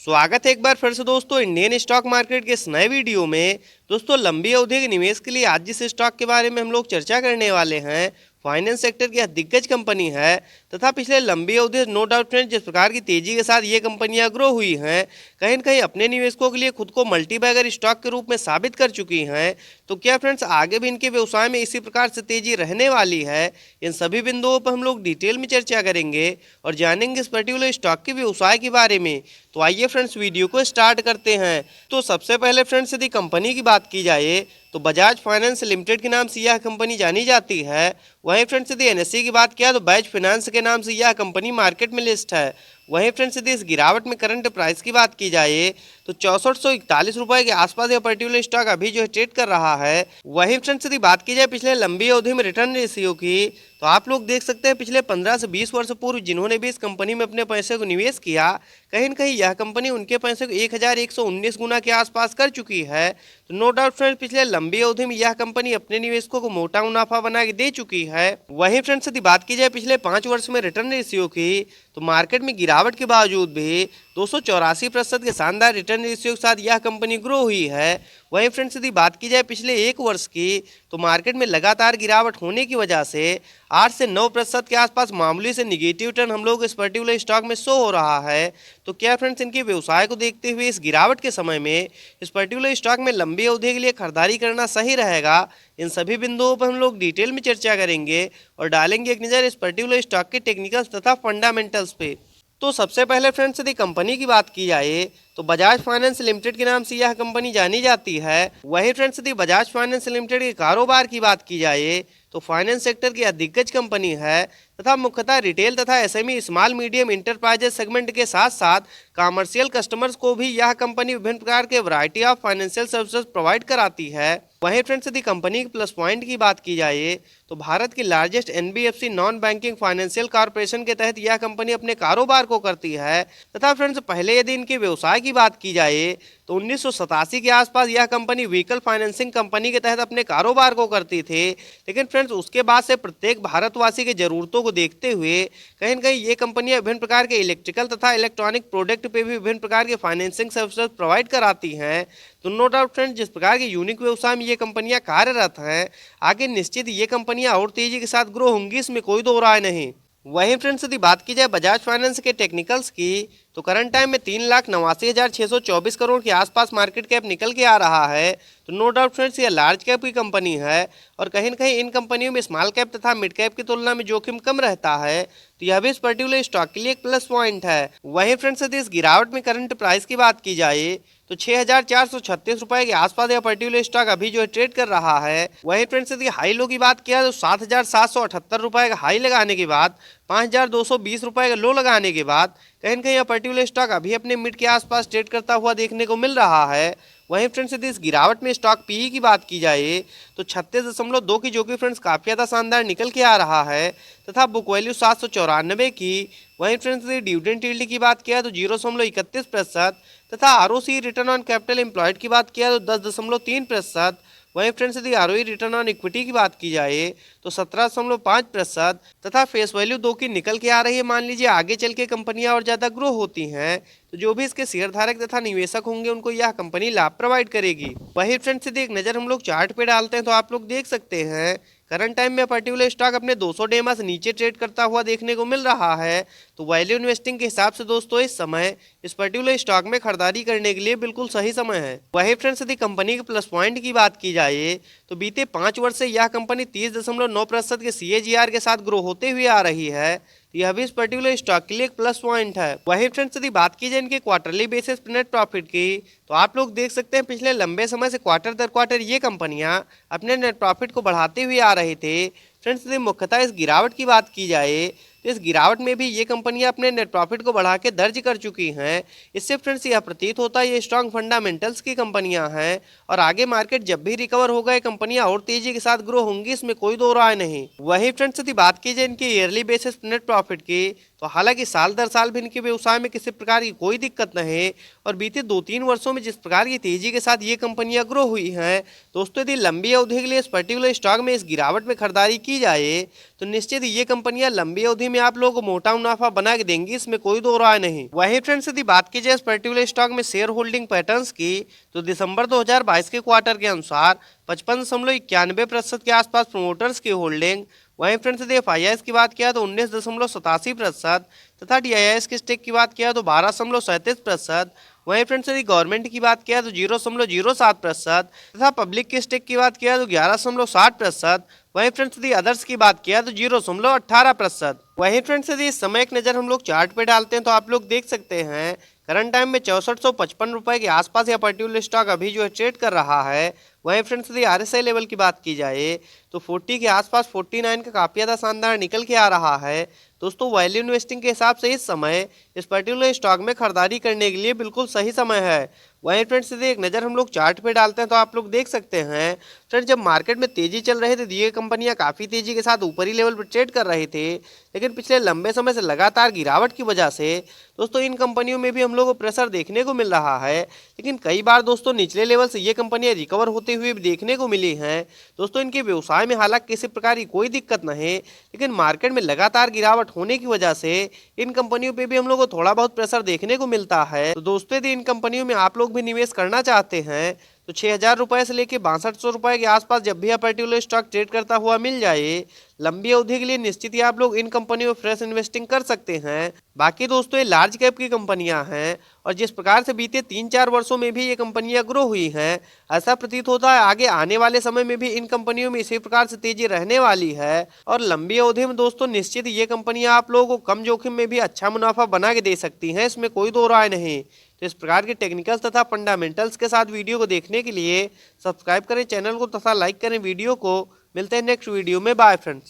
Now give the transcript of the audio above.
स्वागत है एक बार फिर से दोस्तों इंडियन स्टॉक मार्केट के इस नए वीडियो में। दोस्तों लंबी अवधि के निवेश के लिए आज जिस स्टॉक के बारे में हम लोग चर्चा करने वाले हैं फाइनेंस सेक्टर की दिग्गज कंपनी है तथा पिछले लंबी अवधि नो डाउट फ्रेंड्स जिस प्रकार की तेजी के साथ ये कंपनियां ग्रो हुई हैं कहीं न कहीं अपने निवेशकों के लिए खुद को मल्टीबैगर स्टॉक के रूप में साबित कर चुकी हैं। तो क्या फ्रेंड्स आगे भी इनके व्यवसाय में इसी प्रकार से तेजी रहने वाली है? इन सभी बिंदुओं पर हम लोग डिटेल में चर्चा करेंगे और जानेंगे इस पर्टिकुलर स्टॉक के व्यवसाय के बारे में। तो आइए फ्रेंड्स वीडियो को स्टार्ट करते हैं। तो सबसे पहले फ्रेंड्स यदि कंपनी की बात की जाए तो बजाज फाइनेंस लिमिटेड के नाम से यह कंपनी जानी जाती है। वहीं फ्रेंड्स यदि एनएसई की बात किया तो बैज फाइनेंस के नाम से यह कंपनी मार्केट में लिस्ट है। वहीं फ्रेंड्स यदि इस गिरावट में करंट प्राइस की बात की जाए तो 6441 रुपए के आसपास यह पर्टिकुलर स्टॉक अभी जो है ट्रेड कर रहा है। वहीं फ्रेंड्स यदि बात की जाए पिछले लंबी अवधि में रिटर्न रेशियो की तो आप लोग देख सकते हैं पिछले 15 से 20 वर्ष पूर्व जिन्होंने भी इस कंपनी में अपने पैसे को निवेश किया कहीं न कहीं यह कंपनी उनके पैसे को 1119 गुना के आसपास कर चुकी है। तो नो डाउट फ्रेंड्स पिछले लंबी अवधि में यह कंपनी अपने निवेशकों को मोटा मुनाफा बना के दे चुकी है। वहीं फ्रेंड्स यदि बात की जाए पिछले 5 वर्ष में रिटर्न रेशियो की तो मार्केट में गिरावट के बावजूद भी 284% के शानदार रिटर्न रेशियो के साथ यह कंपनी ग्रो हुई है। वहीं फ्रेंड्स यदि बात की जाए पिछले एक वर्ष की तो मार्केट में लगातार गिरावट होने की वजह से 8 से 9% के आसपास मामूली से निगेटिव रिटर्न हम लोग इस पर्टिकुलर स्टॉक में शो हो रहा है। तो क्या फ्रेंड्स इनके व्यवसाय को देखते हुए इस गिरावट के समय में इस पर्टिकुलर स्टॉक में लंबी अवधि के लिए खरीदारी करना सही रहेगा? इन सभी बिंदुओं पर हम लोग डिटेल में चर्चा करेंगे और डालेंगे एक नज़र इस पर्टिकुलर स्टॉक के टेक्निकल्स तथा फंडामेंटल्स पे। तो सबसे पहले फ्रेंड्स यदि कंपनी की बात की जाए तो बजाज फाइनेंस लिमिटेड के नाम से यह कंपनी जानी जाती है। वहीं फ्रेंड्स यदि बजाज फाइनेंस लिमिटेड के कारोबार की बात की जाए तो फाइनेंस सेक्टर की दिग्गज कंपनी है तथा मुख्यतः रिटेल तथा SME small medium enterprises segment के साथ साथ कमर्शियल कस्टमर्स को भी यह कंपनी विभिन्न प्रकार के variety of financial services provide कराती है। वहीं फ्रेंड्स यदि कंपनी के प्लस पॉइंट की बात की जाए तो भारत की largest NBFC non banking financial corporation के तहत यह कंपनी अपने कारोबार को करती है। तथा फ्रेंड्स पहले यदि इनके व्यवसाय की बात की जाए तो 1987 के आसपास यह कंपनी व्हीकल फाइनेंसिंग कंपनी के तहत अपने कारोबार को करती थी। लेकिन फ्रेंड्स उसके बाद से प्रत्येक भारतवासी की जरूरतों को देखते हुए कहीं न कहीं ये कंपनियां विभिन्न प्रकार के इलेक्ट्रिकल तथा इलेक्ट्रॉनिक प्रोडक्ट पे भी विभिन्न प्रकार के फाइनेंसिंग सर्विसेज प्रोवाइड कराती हैं। तो नो डाउट फ्रेंड्स जिस प्रकार के यूनिक व्यवसाय में ये कंपनियां कार्यरत हैं आगे निश्चित ये कंपनियां और तेजी के साथ ग्रो होंगी, इसमें कोई दो राय नहीं। वहीं फ्रेंड्स यदि बात की जाए बजाज फाइनेंस के टेक्निकल्स की तो करंट टाइम में 3,89,624 करोड़ के आसपास मार्केट कैप निकल के आ रहा है। तो नो डाउट फ्रेंड्स ये लार्ज कैप की कंपनी है और कहीं न कहीं इन कंपनियों में स्मॉल कैप तथा मिड कैप की तुलना में जोखिम कम रहता है। तो यह भी इस पर्टिकुलर स्टॉक के लिए एक प्लस पॉइंट है। वहीं फ्रेंड्स यदि इस गिरावट में करंट प्राइस की बात की जाए तो 6,436 रुपए के आसपास यह पर्टिकुलर स्टॉक अभी जो है ट्रेड कर रहा है। वहीं फ्रेंड्स यदि हाई लो की बात किया तो 7,778 रुपए का हाई लगाने के बाद 5,220 रुपए का लो लगाने के बाद कहीं न कहीं यह पर्टिकुलर स्टॉक अभी अपने मिड के आसपास ट्रेड करता हुआ देखने को मिल रहा है। वहीं फ्रेंड्स यदि इस गिरावट में स्टॉक पीई की बात की जाए तो 36.2 की जो कि फ्रेंड्स काफ़ी ज़्यादा शानदार निकल के आ रहा है तथा बुक वैल्यू 794 की। वहीं फ्रेंड्स यदि डिविडेंड यील्ड की बात किया तो 0.31% तथा ROC return on capital employed की बात किया तो 10.3%। वहीं फ्रेंड्स यदि आरओई रिटर्न ऑन इक्विटी की बात की जाए तो 17.5% तथा फेस वैल्यू 2 की निकल के आ रही है। मान लीजिए आगे चल के कंपनियां और ज़्यादा ग्रो होती हैं तो जो भी इसके शेयर धारक तथा निवेशक होंगे उनको यह कंपनी लाभ प्रोवाइड करेगी। वहीं फ्रेंड्स यदि एक नज़र हम लोग चार्ट पे डालते हैं तो आप लोग देख सकते हैं करंट टाइम में पर्टिकुलर स्टॉक अपने 200 डेमा से नीचे ट्रेड करता हुआ देखने को मिल रहा है। तो वैल्यू इन्वेस्टिंग के हिसाब से दोस्तों इस समय इस पर्टिकुलर स्टॉक में खरीदारी करने के लिए बिल्कुल सही समय है। वहीं फ्रेंड्स यदि कंपनी के प्लस पॉइंट की बात की जाए तो बीते 5 वर्ष से यह कंपनी 30.9% के CAGR के साथ ग्रो होते हुए आ रही है। तो यह भी इस पर्टिकुलर स्टॉक के लिए एक प्लस पॉइंट है। वहीं फ्रेंड्स यदि बात की जाए इनके क्वार्टरली बेसिस पर नेट प्रॉफिट की तो आप लोग देख सकते हैं पिछले लंबे समय से क्वार्टर दर क्वार्टर ये कंपनियां अपने नेट प्रॉफिट को बढ़ाते हुए आ रहे थे। फ्रेंड्स यदि मुख्यतः इस गिरावट की बात की जाए तो इस गिरावट में भी ये कंपनियां अपने नेट प्रॉफिट को बढ़ा के दर्ज कर चुकी हैं। इससे फ्रेंड्स यह प्रतीत होता है ये स्ट्रॉन्ग फंडामेंटल्स की कंपनियां हैं और आगे मार्केट जब भी रिकवर होगा ये कंपनियां और तेजी के साथ ग्रो होंगी, इसमें कोई दो राय नहीं। वहीं फ्रेंड्स यदि बात की जाए इनके ईयरली बेसिस नेट प्रॉफिट की तो हालांकि साल दर साल भी इनके व्यवसाय में किसी प्रकार की कोई दिक्कत नहीं और बीते 2-3 वर्षों में जिस प्रकार की तेजी के साथ ये कंपनियां ग्रो हुई हैं दोस्तों, यदि लंबी अवधि के लिए इस पर्टिकुलर स्टॉक में इस गिरावट में खरीदारी की जाए तो निश्चित ये कंपनियां लंबी अवधि में आप लोगों को मोटा मुनाफा बना के देंगी, इसमें कोई दो राय नहीं। वहीं फ्रेंड्स यदि बात की जाए इस पर्टिकुलर स्टॉक में शेयर होल्डिंग पैटर्न्स की, तो दिसंबर 2022 के क्वार्टर के अनुसार 55.91% के आसपास प्रोमोटर्स की होल्डिंग। वहीं फ्रेंड्स यदि FIIs की बात किया तो 19.87% तथा DIIs के स्टेक की बात किया तो 12.37%। वहीं फ्रेंड्स यदि गवर्नमेंट की बात किया तो 0.07% तथा पब्लिक के स्टेक की बात किया तो 11.60%। वहीं फ्रेंड्स यदि अदर्स की बात किया तो 0.18%। वहीं फ्रेंड्स यदि इस समय एक नज़र हम लोग चार्ट पे डालते हैं तो आप लोग देख सकते हैं करंट टाइम में 6455 रुपए के आसपास यह पर्टिकुलर स्टॉक अभी जो है ट्रेड कर रहा है। वहीं फ्रेंड्स यदि RSI लेवल की बात की जाए तो 40 के आसपास 49 का काफ़ी ज़्यादा शानदार निकल के आ रहा है। दोस्तों वैल्यू इन्वेस्टिंग के हिसाब से इस समय इस पर्टिकुलर स्टॉक में खरीदारी करने के लिए बिल्कुल सही समय है। वहीं फ्रेंड्स यदि एक नज़र हम लोग चार्ट पे डालते हैं तो आप लोग देख सकते हैं फ्रेंड्स जब मार्केट में तेजी चल रही थी तो ये कंपनियां काफ़ी तेजी के साथ ऊपरी लेवल पर ट्रेड कर रही थी, लेकिन पिछले लंबे समय से लगातार गिरावट की वजह से दोस्तों इन कंपनियों में भी हम लोग को प्रेशर देखने को मिल रहा है। लेकिन कई बार दोस्तों निचले लेवल से ये कंपनियां रिकवर होते हुए भी देखने को मिली हैं। दोस्तों इनके व्यवसाय में हालांकि किसी प्रकार की कोई दिक्कत नहीं, लेकिन मार्केट में लगातार गिरावट होने की वजह से इन कंपनियों पे भी हम लोग को थोड़ा बहुत प्रेशर देखने को मिलता है। तो दोस्तों यदि इन कंपनियों में आप लोग भी निवेश करना चाहते हैं तो 6000 रुपए से लेकर 6200 रुपए के आसपास जब भी यह पर्टिकुलर स्टॉक ट्रेड करता हुआ मिल जाए, लंबी अवधि के लिए निश्चित ही आप लोग इन कंपनियों में फ्रेश इन्वेस्टिंग कर सकते हैं। बाकी दोस्तों ये लार्ज कैप की कंपनियां हैं और जिस प्रकार से बीते 3-4 वर्षों में भी ये कंपनियां ग्रो हुई हैं, ऐसा प्रतीत होता है आगे आने वाले समय में भी इन कंपनियों में इसी प्रकार से तेजी रहने वाली है। और लंबी अवधि में दोस्तों निश्चित ये कंपनियां आप लोगों को कम जोखिम में भी अच्छा मुनाफा बना के दे सकती हैं, इसमें कोई दो राय नहीं। तो इस प्रकार के टेक्निकल्स तथा फंडामेंटल्स के साथ वीडियो को देखने के लिए सब्सक्राइब करें चैनल को तथा लाइक करें वीडियो को। मिलते हैं नेक्स्ट वीडियो में, बाय फ्रेंड्स।